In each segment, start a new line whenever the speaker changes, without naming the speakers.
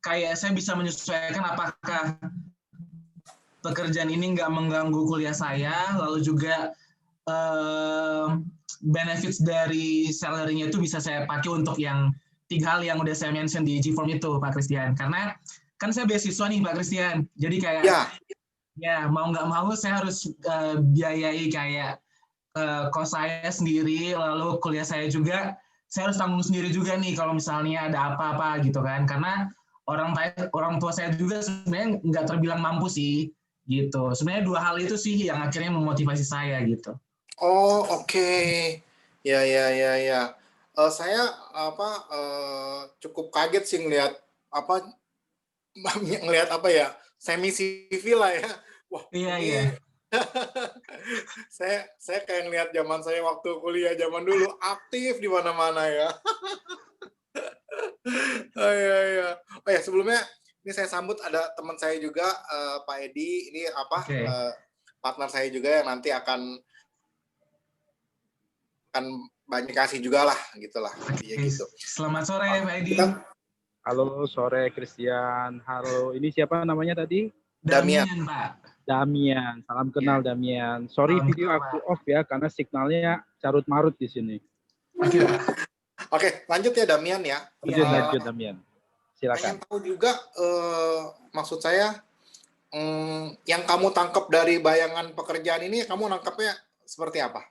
kayak saya bisa menyesuaikan apakah pekerjaan ini nggak mengganggu kuliah saya, lalu juga benefits dari salary-nya itu bisa saya pakai untuk yang 3 hal yang udah saya mention di G-Form itu, Pak Christian. Karena kan saya beasiswa nih, Pak Christian. Jadi kayak ya mau nggak mau saya harus biayai kayak kos saya sendiri, lalu kuliah saya juga saya harus tanggung sendiri juga nih kalau misalnya ada apa-apa gitu kan. Karena orang tua saya juga sebenarnya nggak terbilang mampu sih gitu. Sebenarnya 2 hal itu sih yang akhirnya memotivasi saya gitu.
Oh, oke. Ya. Saya cukup kaget sih ngelihat apa ya, semi civil lah ya. Wah,
Iya,
ini
iya.
saya kayak ngelihat zaman saya waktu kuliah zaman dulu, aktif di mana-mana ya. Oh iya. Oh ya, sebelumnya ini saya sambut ada teman saya juga, Pak Edi. Ini
Oke.
partner saya juga yang nanti akan banyak kasih juga lah, gitulah.
Oke.
Gitu.
Selamat sore, Pak Edi.
Halo sore Christian. Halo, ini siapa namanya tadi?
Damian,
Pak.
Damian. Salam kenal Damian. Sorry
Salam
video
kenal,
aku
Pak.
off ya karena signalnya carut marut di sini.
Oke, Pak.
Oke, lanjut ya Damian ya.
Lanjut Damian. Silakan.
Pengen tahu juga maksud saya yang kamu tangkap dari bayangan pekerjaan ini, kamu nangkapnya seperti apa?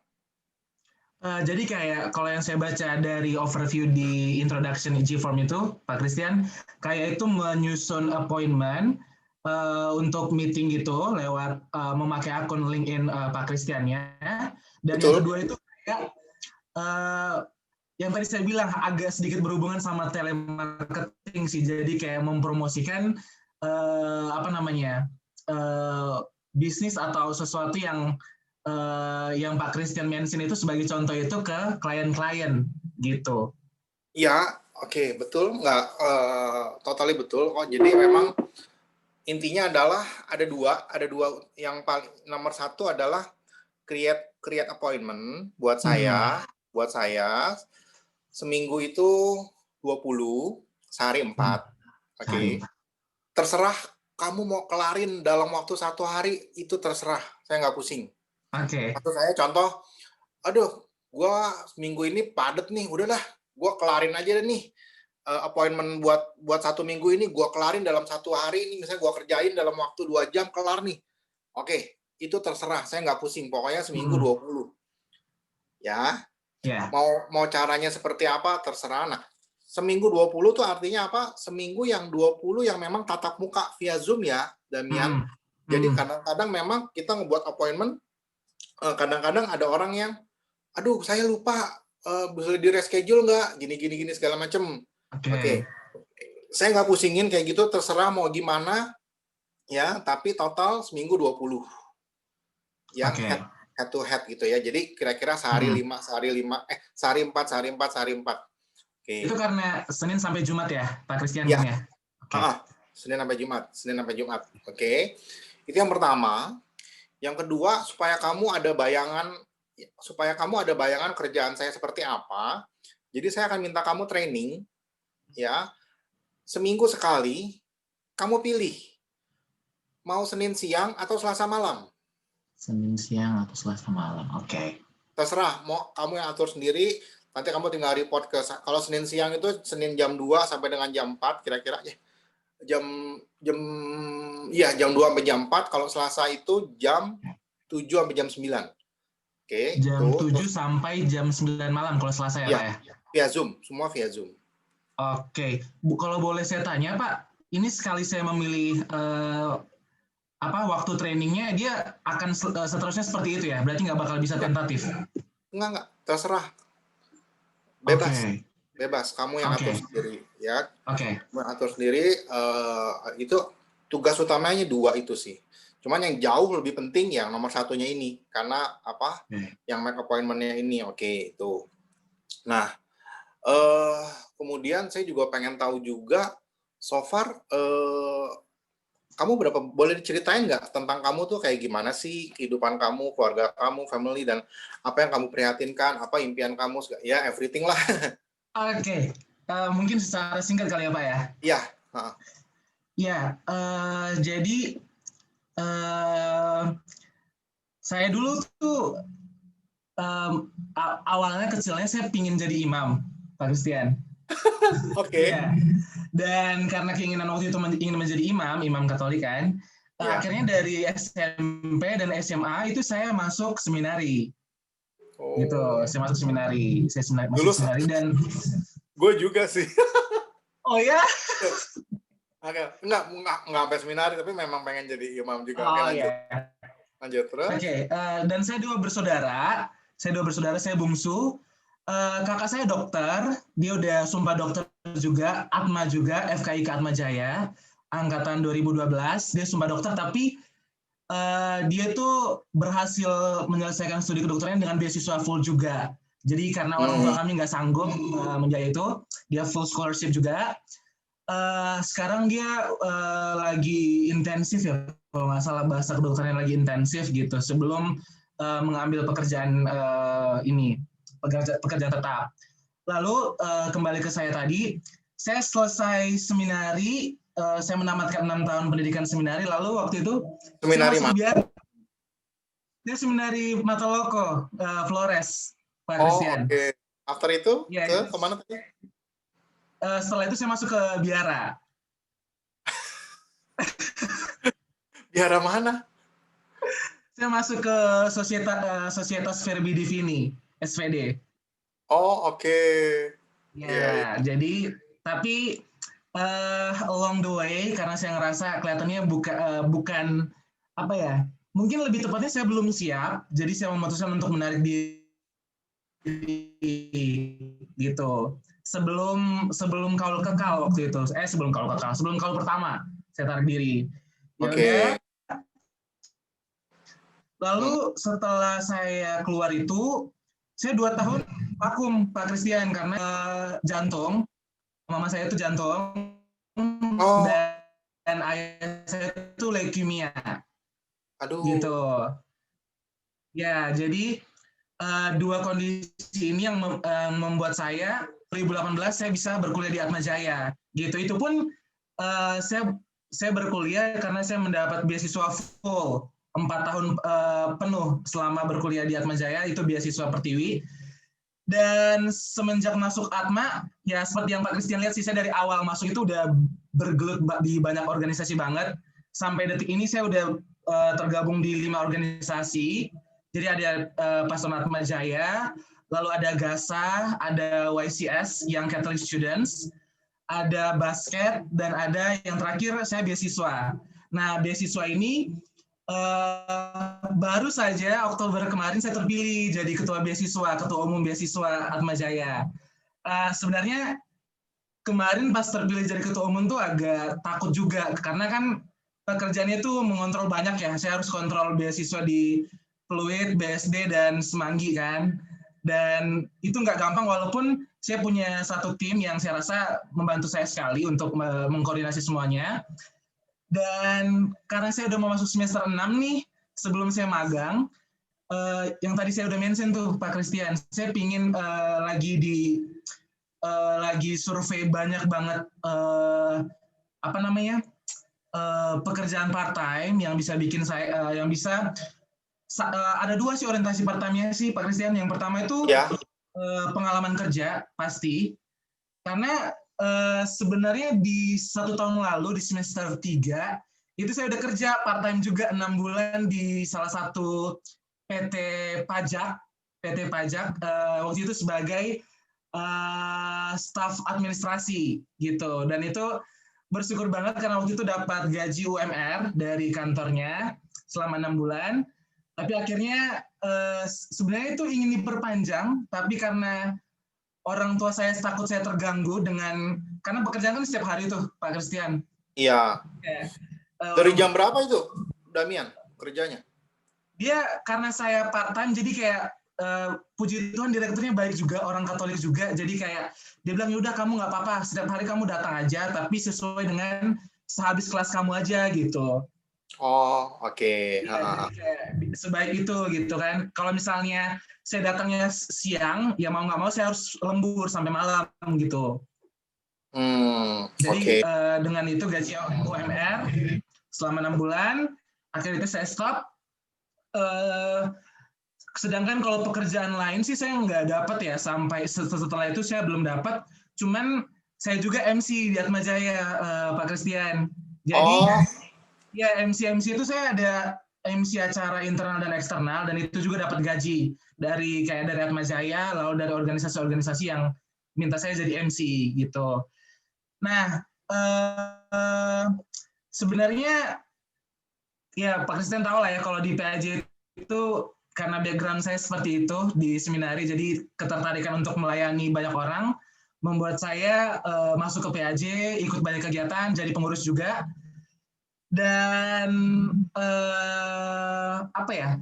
Jadi kayak kalau yang saya baca dari overview di introduction G-Form itu, Pak Christian, kayak itu menyusun appointment untuk meeting gitu lewat memakai akun LinkedIn Pak Christian ya. Dan
Betul.
yang kedua itu kayak yang tadi saya bilang agak sedikit berhubungan sama telemarketing sih. Jadi kayak mempromosikan bisnis atau sesuatu yang Pak Christian mention itu sebagai contoh itu ke klien-klien gitu.
Ya, oke, betul, nggak totally betul. Oh, jadi memang intinya adalah ada dua yang paling nomor satu adalah create appointment buat saya seminggu itu 20, sehari 4. Oke. Terserah kamu mau kelarin dalam waktu 1 hari, itu terserah, saya nggak pusing.
Oke.
Maksud saya contoh, aduh, gua minggu ini padet nih, udahlah, gua kelarin aja deh nih. Appointment buat 1 minggu ini gua kelarin dalam 1 hari ini, misalnya gua kerjain dalam waktu 2 jam kelar nih. Oke, itu terserah, saya nggak pusing, pokoknya seminggu 20. Ya. Mau caranya seperti apa terserah. Nah, seminggu 20 tuh artinya apa? Seminggu yang 20 yang memang tatap muka via Zoom ya, Damian. Jadi kadang-kadang memang kita ngebuat appointment, kadang-kadang ada orang yang, aduh saya lupa, bisa di reschedule nggak? Gini segala macem. Oke. Saya nggak pusingin kayak gitu, terserah mau gimana, ya, tapi total seminggu 20. Yang head to head gitu ya. Jadi kira-kira sehari 4. Oke.
Itu karena Senin sampai Jumat ya, Pak Christian
ya?
Ya.
Senin sampai Jumat. Oke. Itu yang pertama. Yang kedua, supaya kamu ada bayangan kerjaan saya seperti apa. Jadi saya akan minta kamu training ya. Seminggu sekali kamu pilih mau Senin siang atau Selasa malam.
Senin siang atau Selasa malam. Oke.
Terserah, mau kamu yang atur sendiri. Nanti kamu tinggal report ke, kalau Senin siang itu Senin jam 2 sampai dengan jam 4 kira-kira ya. Jam 2 sampai jam 4, kalau Selasa itu jam 7 sampai jam 9. Oke,
jam 7 sampai jam 9 malam kalau Selasa ya, Pak ya?
Via Zoom, semua via Zoom.
Oke. Kalau boleh saya tanya, Pak, ini sekali saya memilih waktu trainingnya, dia akan seterusnya seperti itu ya? Berarti nggak bakal bisa tentatif?
Enggak, terserah. Bebas, kamu yang atur sendiri ya. Kamu yang atur sendiri, itu tugas utamanya 2 itu sih. Cuman yang jauh lebih penting yang nomor 1-nya ini, karena apa? Yang make appointment-nya ini, itu. Nah, kemudian saya juga pengen tahu juga, so far kamu boleh diceritain nggak tentang kamu tuh kayak gimana sih kehidupan kamu, keluarga kamu, family, dan apa yang kamu prihatinkan, apa impian kamu, ya everything lah.
Oke. Mungkin secara singkat kali ya Pak ya?
Iya.
Ya, jadi saya dulu tuh awalnya kecilnya saya pingin jadi imam, Pak Christian.
Oke.
Ya. Dan karena keinginan waktu itu ingin menjadi imam Katolik kan, akhirnya dari SMP dan SMA itu saya masuk seminari. Gitu, saya masuk seminari. Saya masuk seminari dan
gue juga sih.
Oh ya?
Enggak sampai seminari, tapi memang pengen jadi imam juga.
Oh
lanjut.
Ya.
Lanjut terus.
Oke, dan saya dua bersaudara. Saya bungsu. Kakak saya dokter, dia udah sumpah dokter juga, Atma juga, FKIK Atma Jaya, angkatan 2012. Dia sumpah dokter, tapi dia tuh berhasil menyelesaikan studi kedokteran dengan beasiswa full juga. Jadi karena orang tua kami nggak sanggup menjaya itu, dia full scholarship juga. Sekarang dia lagi intensif ya, kalau nggak salah bahasa kedokteran lagi intensif gitu, sebelum mengambil pekerjaan pekerjaan tetap. Lalu kembali ke saya tadi, saya selesai seminari, saya menamatkan 6 tahun pendidikan seminari, lalu waktu itu
seminari
mana? Dia seminari Mataloko, Flores, Pak Christian.
Oke. After itu kemana tadi?
Setelah itu saya masuk ke Biara.
Biara mana?
Saya masuk ke Societas Verbi Divini, SVD.
Oke.
Ya, jadi tapi along the way karena saya ngerasa kelihatannya bukan apa ya, mungkin lebih tepatnya saya belum siap, jadi saya memutuskan untuk menarik diri gitu. Sebelum kaul kekal waktu itu, sebelum kaul pertama saya tarik diri.
Oke.
Lalu setelah saya keluar itu, saya 2 tahun vakum Pak Christian karena jantung, mama saya itu jantung, dan ayah saya itu leukemia.
Aduh.
Gitu. Ya, jadi 2 kondisi ini yang membuat saya 2018 saya bisa berkuliah di Atma Jaya. Gitu. Itu pun saya berkuliah karena saya mendapat beasiswa full 4 tahun penuh selama berkuliah di Atma Jaya, itu beasiswa Pertiwi. Dan semenjak masuk Atma, ya seperti yang Pak Christian lihat sih, saya dari awal masuk itu udah bergelut di banyak organisasi banget. Sampai detik ini saya udah tergabung di 5 organisasi. Jadi ada Pason Atma Jaya, lalu ada GASA, ada YCS yang Catholic Students, ada basket, dan ada yang terakhir saya beasiswa. Nah, beasiswa ini baru saja Oktober kemarin saya terpilih jadi ketua umum beasiswa Atma Jaya. Sebenarnya kemarin pas terpilih jadi ketua umum tuh agak takut juga karena kan pekerjaannya tuh mengontrol banyak ya. Saya harus kontrol beasiswa di Pluit, BSD, dan Semanggi kan. Dan itu nggak gampang walaupun saya punya satu tim yang saya rasa membantu saya sekali untuk mengkoordinasi semuanya. Dan karena saya udah mau masuk semester 6 nih, sebelum saya magang, yang tadi saya udah mention tuh Pak Christian, saya pingin lagi survei banyak banget pekerjaan part time yang bisa bikin saya ada 2 sih orientasi part time-nya sih Pak Christian. Yang pertama itu pengalaman kerja pasti, karena sebenarnya di 1 tahun lalu di semester 3 itu saya udah kerja part time juga 6 bulan di salah satu PT pajak waktu itu sebagai staf administrasi gitu, dan itu bersyukur banget karena waktu itu dapat gaji UMR dari kantornya selama 6 bulan. Tapi akhirnya sebenarnya itu ingin diperpanjang, tapi karena orang tua saya takut saya terganggu karena pekerjaan kan setiap hari tuh Pak Christian.
Iya. Dari jam berapa itu, Damian, kerjanya?
Dia karena saya part time, jadi kayak puji Tuhan direkturnya baik juga, orang Katolik juga. Jadi kayak dia bilang, yaudah kamu nggak apa-apa, setiap hari kamu datang aja, tapi sesuai dengan sehabis kelas kamu aja gitu.
Oke.
Ya, sebaik itu gitu kan. Kalau misalnya saya datangnya siang, ya mau nggak mau saya harus lembur sampai malam gitu. Jadi dengan itu gaji UMR selama 6 bulan, akhirnya saya stop. Sedangkan kalau pekerjaan lain sih saya nggak dapat ya, sampai setelah itu saya belum dapat. Cuman saya juga MC di Atma Jaya, Pak Christian. Jadi ya MC itu saya ada MC acara internal dan eksternal, dan itu juga dapat gaji dari Atma Jaya, lalu dari organisasi-organisasi yang minta saya jadi MC gitu. Nah, sebenarnya ya Pak Christian tahu lah ya, kalau di PAJ itu karena background saya seperti itu di seminari, jadi ketertarikan untuk melayani banyak orang membuat saya masuk ke PAJ, ikut banyak kegiatan, jadi pengurus juga. Dan apa ya?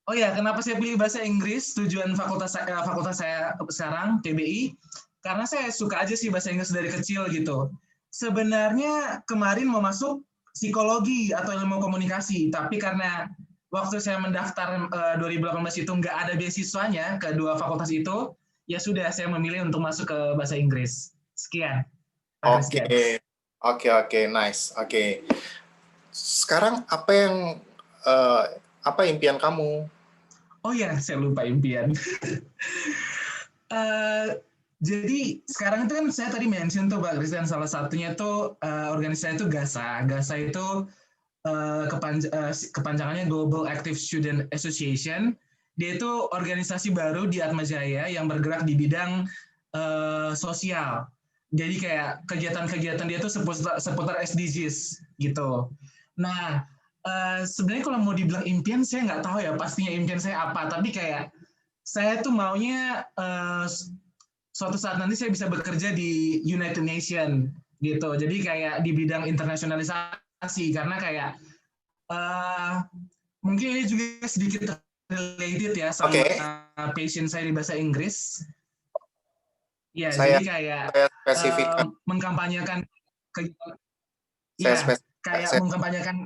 Oh ya, kenapa saya pilih bahasa Inggris? Tujuan fakultas saya sekarang PBI, karena saya suka aja sih bahasa Inggris dari kecil gitu. Sebenarnya kemarin mau masuk psikologi atau ilmu komunikasi, tapi karena waktu saya mendaftar 2018 itu nggak ada beasiswanya ke dua fakultas itu, ya sudah saya memilih untuk masuk ke bahasa Inggris. Sekian.
Oke, nice. Oke. Sekarang apa impian kamu?
Oh ya, saya lupa impian. Jadi sekarang itu kan saya tadi mention tuh Pak Christian, salah satunya tuh organisasi itu GASA. GASA itu kepanjangannya Global Active Student Association. Dia itu organisasi baru di Atma Jaya yang bergerak di bidang sosial. Jadi kayak kegiatan-kegiatan dia tuh seputar SDGs gitu. Nah, sebenarnya kalau mau dibilang impian, saya nggak tahu ya pastinya impian saya apa. Tapi kayak saya tuh maunya suatu saat nanti saya bisa bekerja di United Nations gitu. Jadi kayak di bidang internasionalisasi, karena kayak mungkin ini juga sedikit related ya sama passion saya di bahasa Inggris. Ya, jadi kayak mengkampanyekan mengkampanyekan.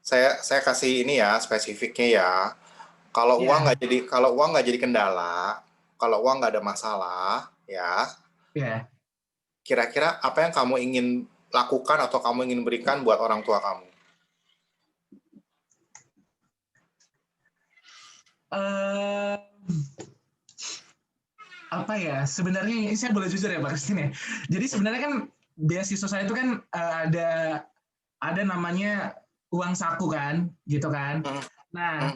Saya kasih ini ya spesifiknya ya. Kalau uang nggak jadi kendala, kalau uang nggak ada masalah, ya. Kira-kira apa yang kamu ingin lakukan atau kamu ingin berikan buat orang tua kamu?
Apa ya? Sebenarnya ini saya boleh jujur ya Pak Christian ya. Jadi sebenarnya kan beasiswa saya itu kan ada namanya uang saku kan, gitu kan. Nah,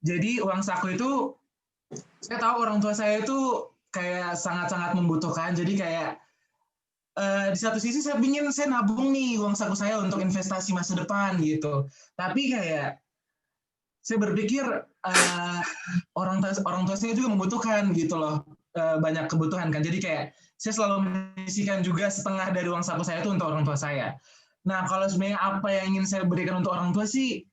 jadi uang saku itu saya tahu orang tua saya itu kayak sangat-sangat membutuhkan. Jadi kayak di satu sisi saya nabung nih uang saku saya untuk investasi masa depan gitu. Tapi kayak saya berpikir orang tua saya juga membutuhkan gitu loh, banyak kebutuhan kan. Jadi kayak saya selalu menyisihkan juga setengah dari uang saku saya itu untuk orang tua saya. Nah, kalau sebenarnya apa yang ingin saya berikan untuk orang tua sih,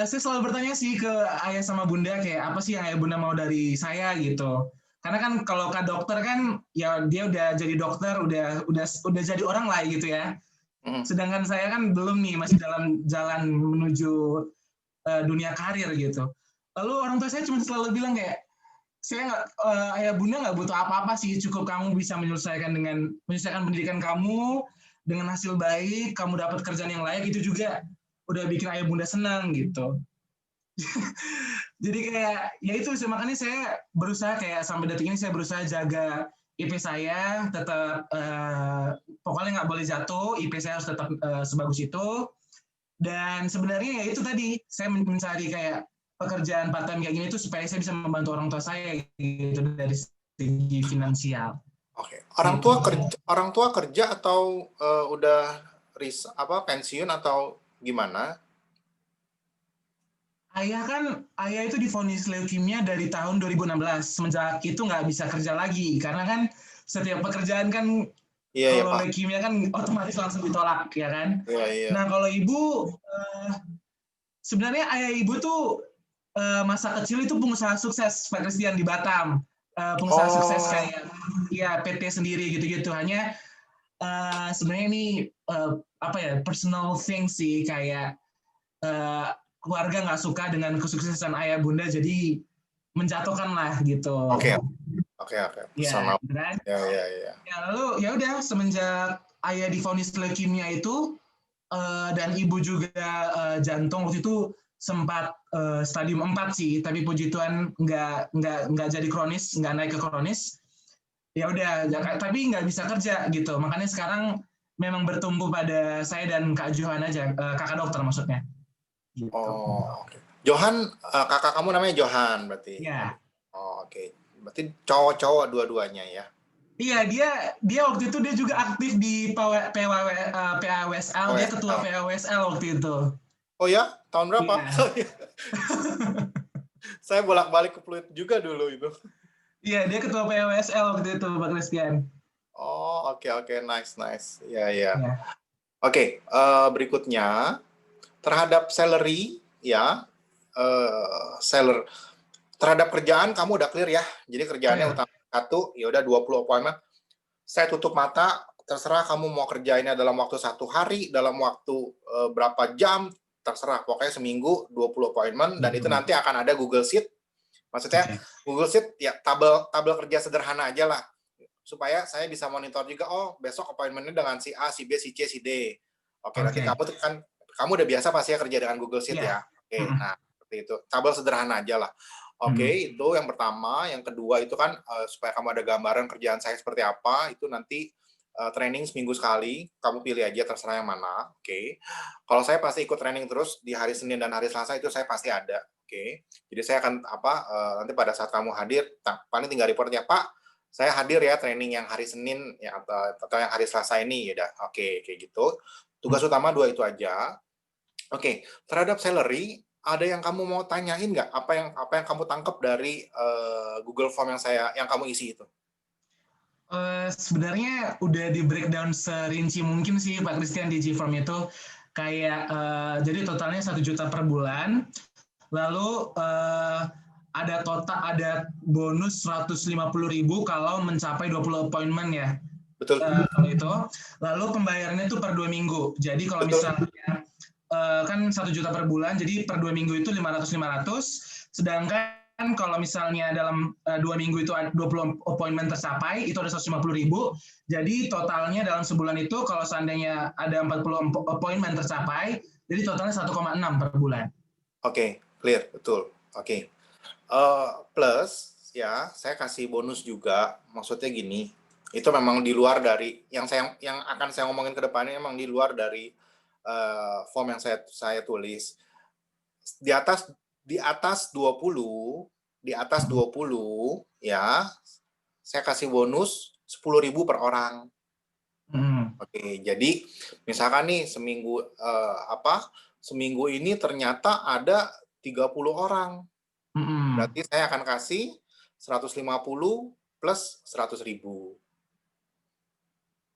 saya selalu bertanya sih ke ayah sama bunda kayak apa sih yang ayah bunda mau dari saya gitu. Karena kan kalau ke dokter kan ya dia udah jadi dokter, udah jadi orang lah gitu ya. Sedangkan saya kan belum nih, masih dalam jalan menuju dunia karir gitu. Lalu orang tua saya cuma selalu bilang kayak, ayah bunda nggak butuh apa-apa sih, cukup kamu bisa menyelesaikan pendidikan kamu dengan hasil baik, kamu dapat kerjaan yang layak, itu juga udah bikin ayah bunda senang gitu. Jadi kayak ya itu, makanya saya berusaha kayak sampai detik ini saya berusaha jaga IP saya tetap pokoknya nggak boleh jatuh, IP saya harus tetap sebagus itu. Dan sebenarnya ya itu tadi, saya mencari kayak pekerjaan part-time kayak gini itu supaya saya bisa membantu orang tua saya gitu dari segi finansial.
Oke. Orang tua kerja atau udah pensiun atau gimana?
Ayah itu divonis leukemia dari tahun 2016. Semenjak itu nggak bisa kerja lagi karena kan setiap pekerjaan kan kalau leukemia kan otomatis langsung ditolak, ya kan? Nah, kalau ibu, sebenarnya ayah ibu tuh masa kecil itu pengusaha sukses, Pak Christian, di Batam. Pengusaha sukses kayak ya PT sendiri gitu-gitu. Hanya sebenarnya ini personal thing sih, kayak keluarga nggak suka dengan kesuksesan ayah bunda, jadi menjatuhkan lah gitu.
Oke.
Ya, kan?
Ya.
Ya, lalu ya udah semenjak ayah divonis leukemia itu dan ibu juga jantung waktu itu sempat stadium 4 sih, tapi puji Tuhan nggak jadi kronis, nggak naik ke kronis. Ya udah, tapi nggak bisa kerja gitu. Makanya sekarang memang bertumpu pada saya dan Kak Johan aja, kakak dokter maksudnya.
Gitu. Oh, oke. Johan, kakak kamu namanya Johan berarti?
Ya.
Oh, oke. Berarti cowok-cowok dua-duanya ya?
Iya, dia waktu itu dia juga aktif di PAWSL, dia ketua PAWSL waktu itu.
Oh ya? Tahun berapa?
Iya.
Saya bolak-balik ke Pluit juga dulu itu.
Iya, dia ketua PAWSL waktu itu, Pak Christian.
Oh, oke. Nice. Ya. Oke, berikutnya terhadap salary ya, terhadap kerjaan kamu udah clear ya. Jadi kerjaannya utama 1, ya udah 20 appointment. Saya tutup mata, terserah kamu mau kerjainnya dalam waktu 1 hari, dalam waktu berapa jam, terserah. Pokoknya seminggu 20 appointment, dan itu nanti akan ada Google Sheet. Maksudnya Google Sheet ya tabel kerja sederhana aja lah, supaya saya bisa monitor juga, oh besok appointment-nya dengan si A, si B, si C, si D. Oke. Nanti kamu udah biasa pasti ya kerja dengan Google Sheet ya. Oke. Nah, seperti itu. Tabel sederhana aja lah. Oke, itu yang pertama. Yang kedua itu kan supaya kamu ada gambaran kerjaan saya seperti apa, itu nanti training seminggu sekali, kamu pilih aja terserah yang mana. Oke. Kalau saya pasti ikut training terus di hari Senin dan hari Selasa, itu saya pasti ada. Oke. Jadi saya akan nanti pada saat kamu hadir, paling tinggal report ya, Pak, saya hadir ya training yang hari Senin ya, atau yang hari Selasa ini, ya udah. Oke, kayak gitu. Tugas utama 2 itu aja. Oke, terhadap salary, ada yang kamu mau tanyain nggak? Apa yang kamu tangkap dari Google Form yang kamu isi itu?
Sebenarnya udah di breakdown serinci mungkin sih Pak Christian di G-Form itu. Kayak jadi totalnya 1 juta per bulan. Lalu ada bonus 150.000 kalau mencapai 20 appointment ya.
Betul.
Kalau itu. Lalu pembayarannya itu per 2 minggu. Jadi kalau misalnya kan 1 juta per bulan, jadi per 2 minggu itu 500. Sedangkan kalau misalnya dalam 2 minggu itu 20 appointment tercapai, itu ada 150.000. Jadi totalnya dalam sebulan itu kalau seandainya ada 40 appointment tercapai, jadi totalnya 1,6 per bulan.
Oke, clear, betul. Oke. Plus ya, saya kasih bonus juga. Maksudnya gini, itu memang di luar dari yang akan saya ngomongin ke depannya, memang di luar dari form yang saya tulis. Di atas 20 ya, saya kasih bonus 10.000 per orang. Oke, jadi misalkan nih seminggu ini ternyata ada 30 orang. Berarti saya akan kasih 150 plus 100.000.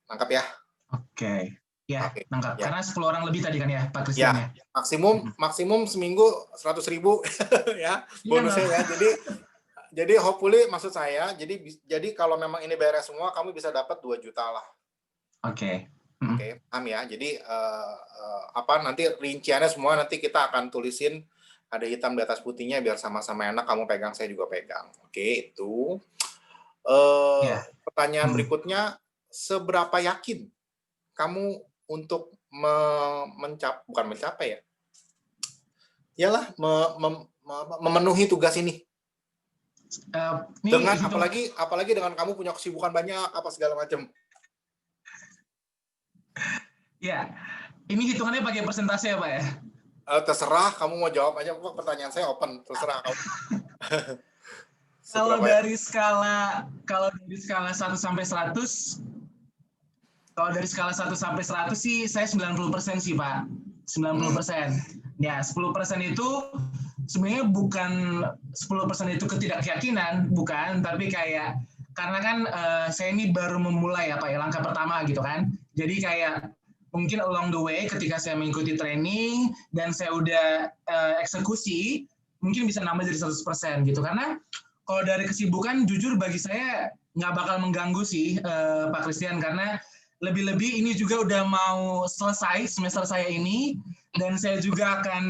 Nangkap ya?
Oke. Ya, nangkap. Karena 10 orang lebih tadi kan ya, Pak Christian ya?
Maksimum seminggu 100.000 ya, bonusnya ya. Jadi hopefully, maksud saya, jadi kalau memang ini beres semua, kamu bisa dapat 2 juta lah.
Oke.
Oke, paham ya. Jadi nanti rinciannya semua nanti kita akan tulisin, ada hitam di atas putihnya biar sama-sama enak, kamu pegang, saya juga pegang. Oke, itu. Pertanyaan berikutnya, seberapa yakin kamu untuk bukan mencapai ya? Iyalah, memenuhi tugas ini. Dengan apalagi dengan kamu punya kesibukan banyak apa segala macam.
Ya, ini hitungannya pakai persentase ya Pak ya?
Terserah, kamu mau jawab aja, Pak. Pertanyaan saya open, terserah kamu.
Kalau dari skala 1 sampai 100, kalau dari skala 1 sampai 100 sih saya 90% sih Pak. 90%. Ya, 10% itu sebenarnya bukan 10% itu ketidakyakinan, bukan, tapi kayak karena kan saya ini baru memulai ya Pak ya, langkah pertama gitu kan. Jadi kayak mungkin along the way ketika saya mengikuti training dan saya udah eksekusi, mungkin bisa nambah jadi 100% gitu. Karena kalau dari kesibukan jujur bagi saya nggak bakal mengganggu sih Pak Christian, karena lebih-lebih ini juga udah mau selesai semester saya ini, dan saya juga akan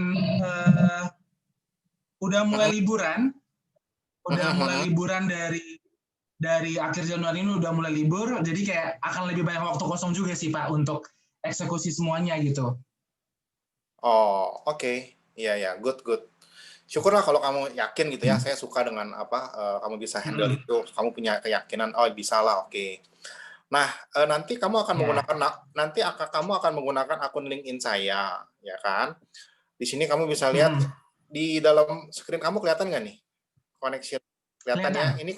udah mulai liburan dari akhir Januari ini udah mulai libur, jadi kayak akan lebih banyak waktu kosong juga sih Pak untuk eksekusi semuanya gitu.
Oh, oke. Iya ya, good. Syukurlah kalau kamu yakin gitu ya. Saya suka dengan kamu bisa handle itu. Kamu punya keyakinan, oh bisa lah, oke. Nah, nanti kamu akan menggunakan akun LinkedIn saya, ya kan? Di sini kamu bisa lihat di dalam screen kamu kelihatan nggak nih connection? Kelihatannya ini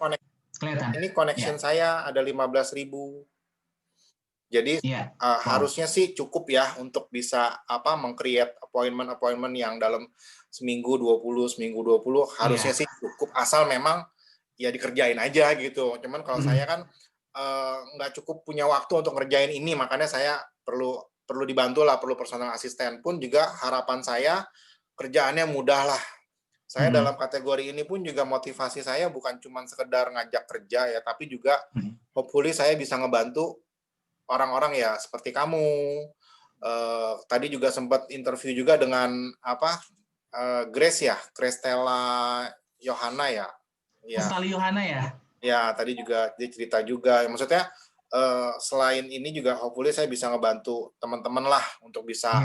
connection saya ada 15.000. Jadi harusnya sih cukup ya untuk bisa meng-create appointment yang dalam seminggu 20 harusnya sih cukup, asal memang ya dikerjain aja gitu. Cuman kalau saya kan nggak cukup punya waktu untuk ngerjain ini, makanya saya perlu dibantu lah, perlu personal assistant. Pun juga harapan saya kerjaannya mudah lah. Saya dalam kategori ini pun juga motivasi saya bukan cuma sekedar ngajak kerja ya, tapi juga hopefully saya bisa ngebantu orang-orang ya seperti kamu. Tadi juga sempat interview juga dengan Grace ya, Kristela Yohana ya.
Kristela Yohana ya.
Ya, tadi juga dia cerita juga. Maksudnya selain ini juga hopefully saya bisa ngebantu teman-teman lah untuk bisa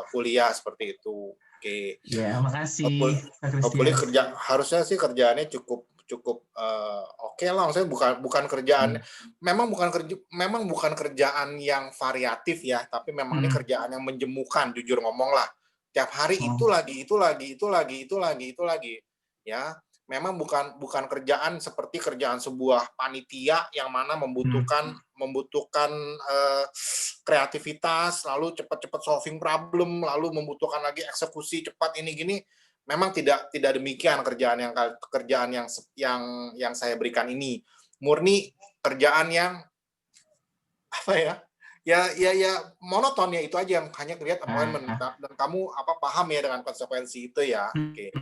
kuliah seperti itu. Oke.
Ya, makasih.
Hopefully harusnya sih kerjaannya cukup oke lah. Maksudnya bukan kerjaan, memang bukan kerjaan yang variatif ya, tapi memang ini kerjaan yang menjemukan, jujur ngomong lah. Tiap hari itu lagi. Ya, memang bukan kerjaan seperti kerjaan sebuah panitia yang mana membutuhkan kreativitas, lalu cepat-cepat solving problem, lalu membutuhkan lagi eksekusi cepat ini gini. Memang tidak demikian kerjaan yang saya berikan ini. Murni kerjaan yang ya monoton ya, itu aja, hanya create appointment. Dan kamu paham ya dengan konsekuensi itu ya. Oke.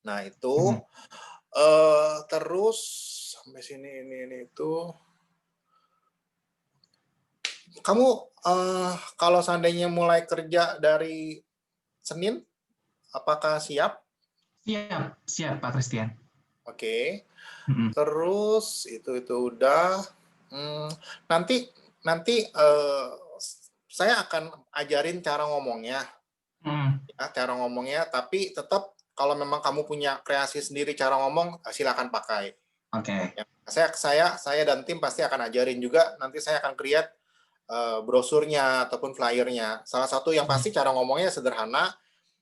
Nah, itu terus sampai sini ini itu. Kamu kalau seandainya mulai kerja dari Senin, apakah siap?
Siap Pak Christian.
Oke. Terus itu udah. Nanti saya akan ajarin cara ngomongnya. Ya, cara ngomongnya, tapi tetap kalau memang kamu punya kreasi sendiri cara ngomong, silakan pakai.
Oke.
Ya, saya dan tim pasti akan ajarin juga. Nanti saya akan create brosurnya ataupun flyernya. Salah satu yang pasti cara ngomongnya sederhana.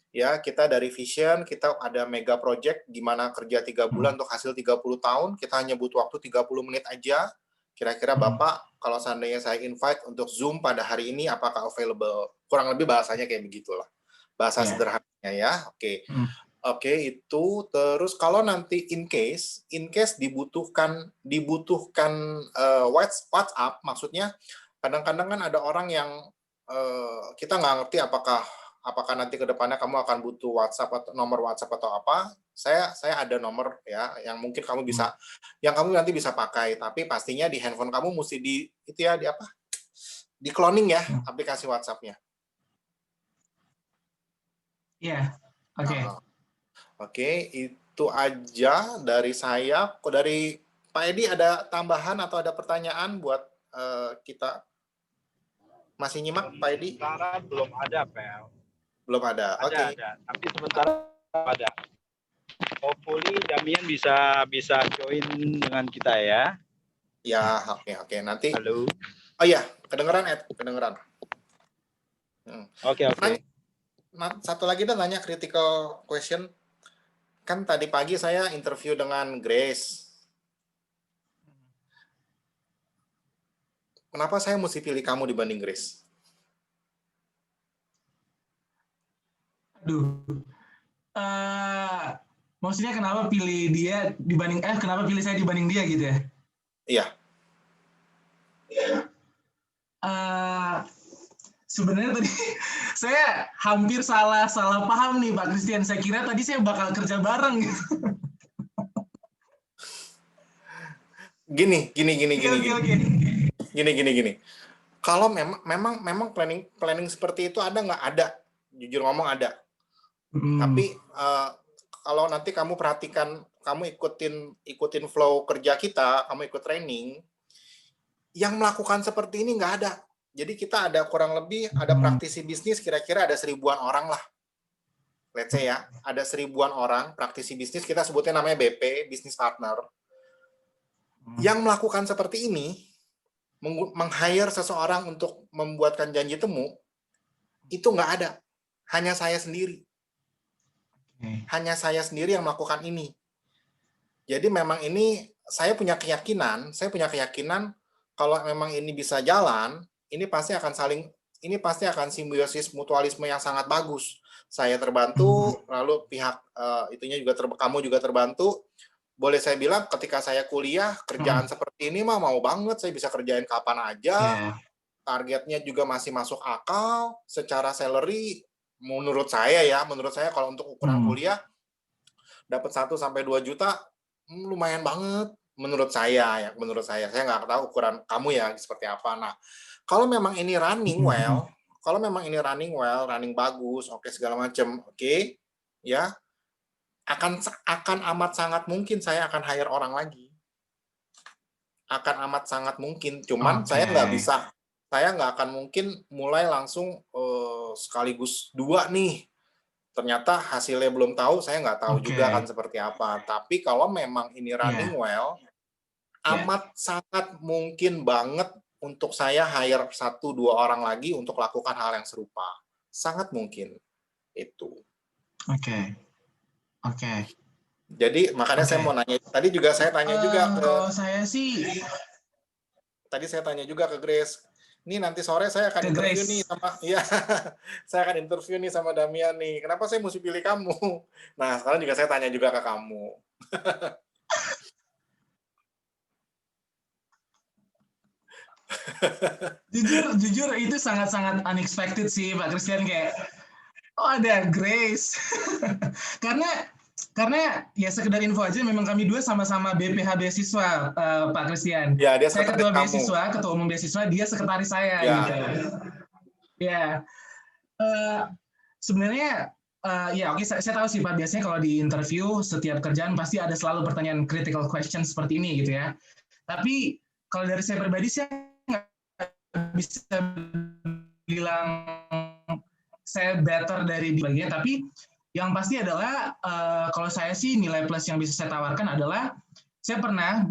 Ya, kita dari Vision, kita ada mega project gimana kerja 3 bulan untuk hasil 30 tahun, kita hanya butuh waktu 30 menit aja. Kira-kira Bapak, kalau seandainya saya invite untuk Zoom pada hari ini, apakah available? Kurang lebih bahasanya kayak begitulah. Bahasa sederhananya ya, oke. Oke, itu terus kalau nanti in case dibutuhkan WhatsApp, maksudnya kadang-kadang kan ada orang yang kita nggak ngerti apakah nanti ke depannya kamu akan butuh WhatsApp atau nomor WhatsApp atau apa. Saya ada nomor ya yang mungkin kamu bisa yang kamu nanti bisa pakai, tapi pastinya di handphone kamu mesti di cloning ya aplikasi WhatsApp-nya.
Iya. Oke.
Oke, itu aja dari saya. Dari Pak Edi ada tambahan atau ada pertanyaan buat kita? Masih nyimak Pak Edi?
Sementara belum ada, Pel.
Belum ada. Oke.
Ada. Tapi sementara ada. Hopefully Damian bisa join dengan kita ya.
Ya, oke. Nanti.
Halo.
Oh iya, kedengeran Ed, kedengeran.
Oke.
Satu lagi nanya critical question. Kan tadi pagi saya interview dengan Grace. Kenapa saya mesti pilih kamu dibanding Grace?
Aduh. Maksudnya kenapa pilih dia dibanding kenapa pilih saya dibanding dia gitu ya?
Iya.
Sebenarnya tadi saya hampir salah paham nih Pak Christian. Saya kira tadi saya bakal kerja bareng gitu.
Gini. Kalau memang planning seperti itu ada nggak? Ada. Jujur ngomong ada. Tapi kalau nanti kamu perhatikan kamu ikutin flow kerja kita, kamu ikut training, yang melakukan seperti ini nggak ada. Jadi kita ada kurang lebih, ada praktisi bisnis kira-kira ada 1000-an orang lah. Let's say ya, ada 1000-an orang praktisi bisnis, kita sebutnya namanya BP, business partner. Yang melakukan seperti ini, meng-hire seseorang untuk membuatkan janji temu, itu nggak ada. Hanya saya sendiri. Hanya saya sendiri yang melakukan ini. Jadi memang ini saya punya keyakinan kalau memang ini bisa jalan, ini pasti akan simbiosis mutualisme yang sangat bagus. Saya terbantu, lalu pihak itunya juga kamu juga terbantu. Boleh saya bilang ketika saya kuliah kerjaan seperti ini mah mau banget, saya bisa kerjain kapan aja. Targetnya juga masih masuk akal, secara salary menurut saya kalau untuk ukuran kuliah dapat 1 sampai 2 juta lumayan banget menurut saya. Saya nggak tahu ukuran kamu ya seperti apa. Nah, kalau memang ini running well, running bagus, oke segala macam, oke, ya akan amat sangat mungkin saya akan hire orang lagi. Akan amat sangat mungkin, cuman saya nggak akan mungkin mulai langsung sekaligus 2 nih. Ternyata hasilnya belum tahu, saya nggak tahu juga kan seperti apa. Tapi kalau memang ini running well, amat sangat mungkin banget untuk saya hire 1-2 orang lagi untuk lakukan hal yang serupa. Sangat mungkin itu.
Oke.
Jadi makanya saya mau nanya. Tadi juga saya tanya juga ke.
Kalau saya sih.
Tadi saya tanya juga ke Grace. Ini nanti sore saya akan interview nih sama, saya akan interview nih sama Damian nih. Kenapa saya mesti pilih kamu? Nah, sekarang juga saya tanya juga ke kamu.
jujur itu sangat-sangat unexpected sih Pak Christian, kayak ada Grace. karena ya sekedar info aja, memang kami dua sama-sama BPH beasiswa, Pak Christian.
Ya, dia
saya ketua beasiswa, ketua umum beasiswa, dia sekretaris saya. Gitu. Ya, sebenarnya saya tahu sih Pak, biasanya kalau di interview setiap kerjaan pasti ada selalu pertanyaan critical question seperti ini gitu ya. Tapi kalau dari saya pribadi, saya nggak bisa bilang saya better dari bagian, tapi yang pasti adalah kalau saya sih nilai plus yang bisa saya tawarkan adalah saya pernah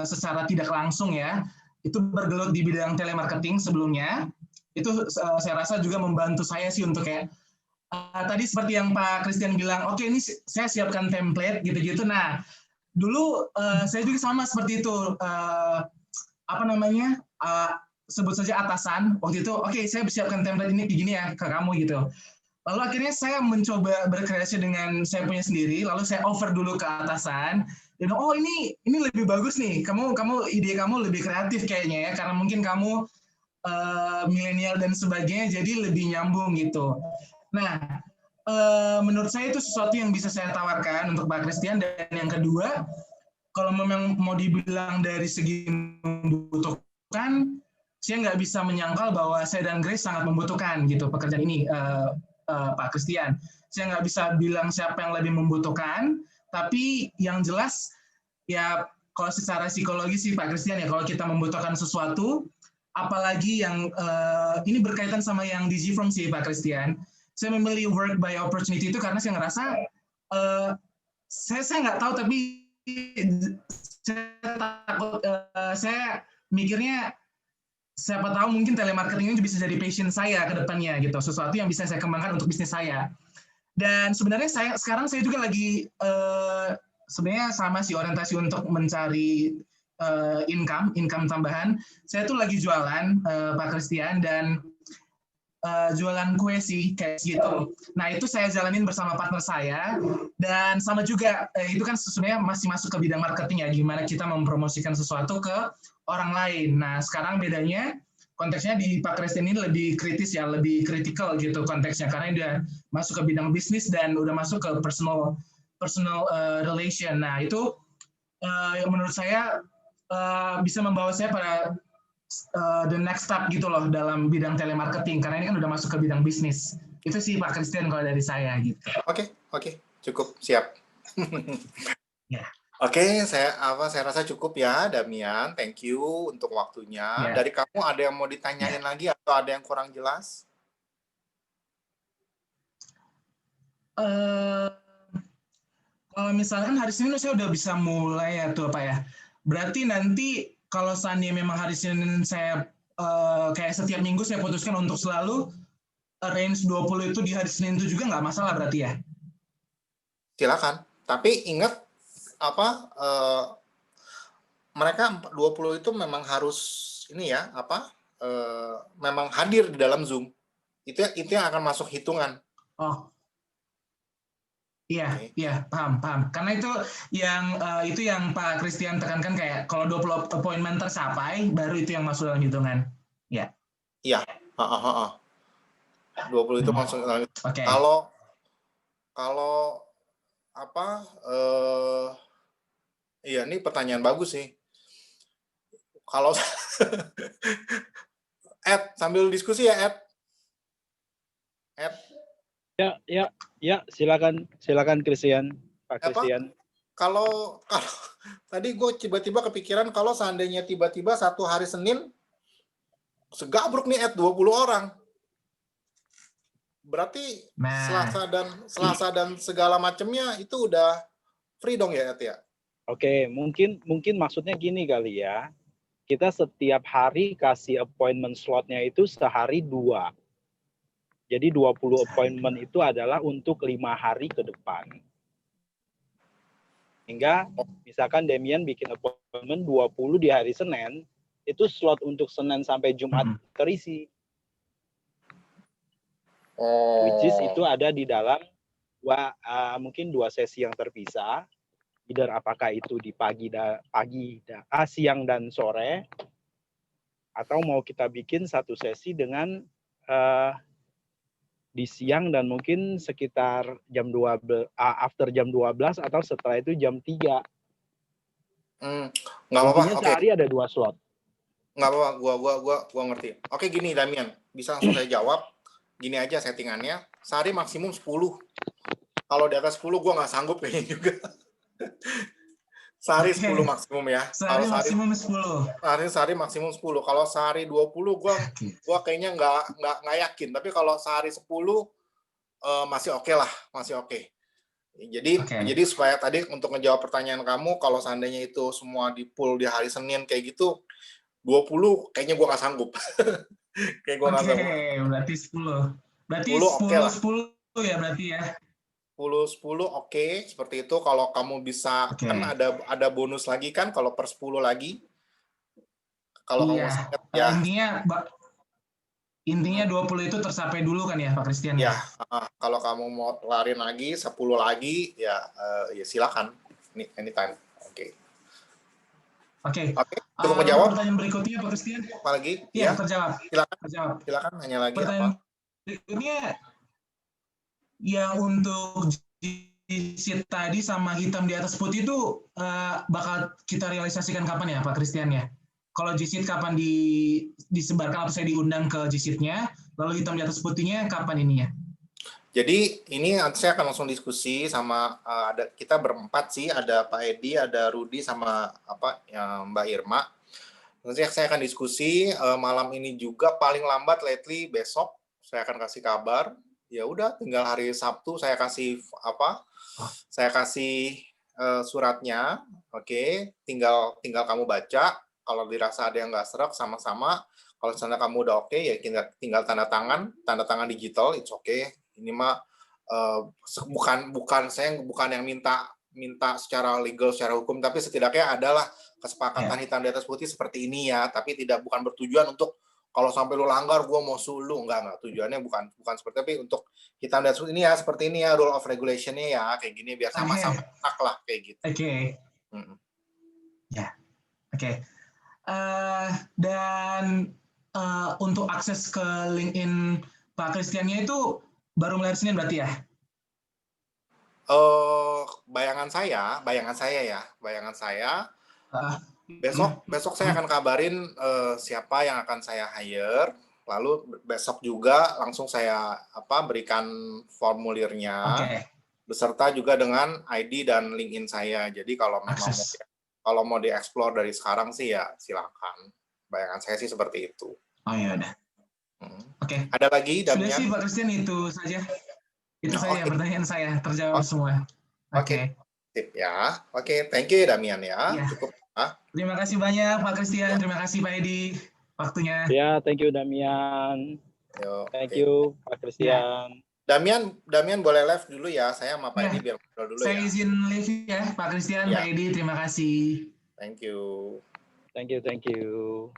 secara tidak langsung ya itu bergelut di bidang telemarketing sebelumnya. Itu saya rasa juga membantu saya sih untuk kayak tadi seperti yang Pak Christian bilang, oke, ini saya siapkan template gitu-gitu. Nah, dulu saya juga sama seperti itu, sebut saja atasan waktu itu, oke, saya siapkan template ini begini ya ke kamu gitu. Lalu akhirnya saya mencoba berkreasi dengan saya punya sendiri, lalu saya offer dulu ke atasan. Dan ini lebih bagus nih, kamu ide kamu lebih kreatif kayaknya ya, karena mungkin kamu milenial dan sebagainya, jadi lebih nyambung gitu. Nah, menurut saya itu sesuatu yang bisa saya tawarkan untuk Pak Christian. Dan yang kedua, kalau memang mau dibilang dari segi membutuhkan, saya nggak bisa menyangkal bahwa saya dan Grace sangat membutuhkan gitu pekerjaan ini. Pak Christian, saya nggak bisa bilang siapa yang lebih membutuhkan, tapi yang jelas ya kalau secara psikologi sih Pak Christian ya, kalau kita membutuhkan sesuatu, apalagi yang ini berkaitan sama yang di Gfrom sih Pak Christian, saya memilih work by opportunity itu karena saya ngerasa saya nggak tahu, tapi saya takut, saya mikirnya siapa tahu mungkin telemarketing ini bisa jadi passion saya ke depannya gitu, sesuatu yang bisa saya kembangkan untuk bisnis saya. Dan sebenarnya sekarang saya juga lagi sebenarnya sama sih orientasi untuk mencari income tambahan. Saya tuh lagi jualan Pak Christian, dan jualan kue sih kayak gitu. Nah, itu saya jalanin bersama partner saya, dan sama juga itu kan sebenarnya masih masuk ke bidang marketing ya, gimana kita mempromosikan sesuatu ke orang lain. Nah, sekarang bedanya konteksnya di Pak Christian ini lebih kritis ya, lebih kritikal gitu konteksnya, karena dia masuk ke bidang bisnis dan udah masuk ke personal relation. Nah, itu menurut saya bisa membawa saya pada the next step gitu loh dalam bidang telemarketing, karena ini kan udah masuk ke bidang bisnis. Itu sih Pak Christian kalau dari saya gitu.
Oke, cukup siap.
Ya.
Oke, saya rasa cukup ya, Damian. Thank you untuk waktunya. Dari kamu ada yang mau ditanyain lagi atau ada yang kurang jelas?
Kalau misalkan hari Senin saya udah bisa mulai ya tuh Pak ya. Berarti nanti kalau seandainya memang hari Senin saya kayak setiap minggu saya putuskan untuk selalu range 20 itu di hari Senin itu juga nggak masalah berarti ya?
Silakan. Tapi ingat mereka 20 itu memang harus ini ya, memang hadir di dalam Zoom. Itu yang akan masuk hitungan.
Oh. Iya, iya, paham. Karena itu yang Pak Christian tekankan kayak kalau 20 appointment tercapai baru itu yang masuk dalam hitungan. Ya.
Iya, 20 itu langsung.
Okay.
Kalau iya, ini pertanyaan bagus sih. Kalau Ed, sambil diskusi ya, Ed.
Ya, silakan Christian, Pak Christian.
Kalau tadi gue tiba-tiba kepikiran kalau seandainya tiba-tiba satu hari Senin segabruk nih Ed 20 orang. Berarti Selasa dan segala macamnya itu udah free dong ya, Ed ya?
Oke, mungkin maksudnya gini kali ya. Kita setiap hari kasih appointment slotnya itu sehari 2. Jadi 20 appointment itu adalah untuk 5 hari ke depan. Hingga misalkan Damian bikin appointment 20 di hari Senin, itu slot untuk Senin sampai Jumat terisi. Which is itu ada di dalam mungkin 2 sesi yang terpisah. Either apakah itu di siang dan sore, atau mau kita bikin satu sesi dengan di siang dan mungkin sekitar jam 12, after jam 12 atau setelah itu jam 3.
Nggak apa-apa.
Sehari ada 2 slot.
Nggak apa-apa, gua ngerti. Oke, gini Damian, bisa langsung saya jawab. Gini aja settingannya, sehari maksimum 10. Kalau di atas 10 gua nggak sanggup kayaknya juga. Sehari 10 maksimum ya.
Sehari maksimum 10.
Sehari maksimum 10. Kalau sehari 20 gua kayaknya nggak yakin. Tapi kalau sehari 10 masih oke lah, masih oke. Jadi supaya tadi untuk ngejawab pertanyaan kamu, kalau seandainya itu semua di pool di hari Senin kayak gitu, 20 kayaknya gue nggak sanggup. Kayak gue nggak sanggup.
Berarti 10. Berarti 10 ya berarti ya.
10 oke, seperti itu. Kalau kamu bisa, kan ada bonus lagi kan kalau per 10 lagi. Kalau kamu ingat ya.
Intinya 20 itu tercapai dulu kan ya Pak Christian ya?
Kalau kamu mau lari lagi 10 lagi ya silakan. Anytime. Oke. Cukup menjawab.
Pertanyaan berikutnya Pak Christian.
Apa lagi?
Iya, terjawab.
Silakan hanya lagi
pertanyaan
apa?
Berikutnya yang untuk G-Sheet tadi sama hitam di atas putih itu bakal kita realisasikan kapan ya Pak Christian ya? Kalau G-Sheet kapan disebarkan atau saya diundang ke G-Sheet-nya, lalu hitam di atas putihnya kapan ininya?
Jadi ini saya akan langsung diskusi sama kita berempat sih, ada Pak Edi, ada Rudi sama Mbak Irma. Nanti saya akan diskusi malam ini juga, paling lambat lately besok saya akan kasih kabar. Ya udah, tinggal hari Sabtu saya kasih suratnya. Oke, tinggal kamu baca. Kalau dirasa ada yang nggak serak sama-sama. Kalau misalnya kamu udah oke, ya tinggal tanda tangan digital, it's okay. Ini mah bukan yang minta secara legal, secara hukum, tapi setidaknya adalah kesepakatan hitam di atas putih seperti ini ya. Tapi bukan bertujuan untuk kalau sampai lu langgar, gue mau sulu, enggak. Tujuannya bukan seperti, tapi untuk hitam di atas putih ini ya, seperti ini ya, rule of regulation-nya ya, kayak gini biar sama-sama enak lah kayak gitu.
Oke. Dan untuk akses ke LinkedIn Pak Christian-nya itu baru mulai Senin berarti ya?
Bayangan saya besok saya akan kabarin siapa yang akan saya hire, lalu besok juga langsung saya berikan formulirnya. beserta juga dengan ID dan LinkedIn saya. Jadi kalau memang mau dieksplor dari sekarang sih ya silakan. Bayangan saya sih seperti itu.
Oh ya udah. Oke.
Ada lagi, Damian?
Sudah sih Pak Christian, itu saja. Itu saja pertanyaan saya, terjawab semua.
Oke. Sip ya. Oke, thank you Damian ya. Cukup.
Terima kasih banyak Pak Christian, terima kasih Pak Edi waktunya.
Ya, thank you Damian. Thank you Pak Christian.
Damian boleh live dulu ya. Saya sama Pak Edi biar ngobrol dulu
saya
ya.
Saya izin live ya Pak Christian, Pak Edi, terima kasih.
Thank you.
Thank you.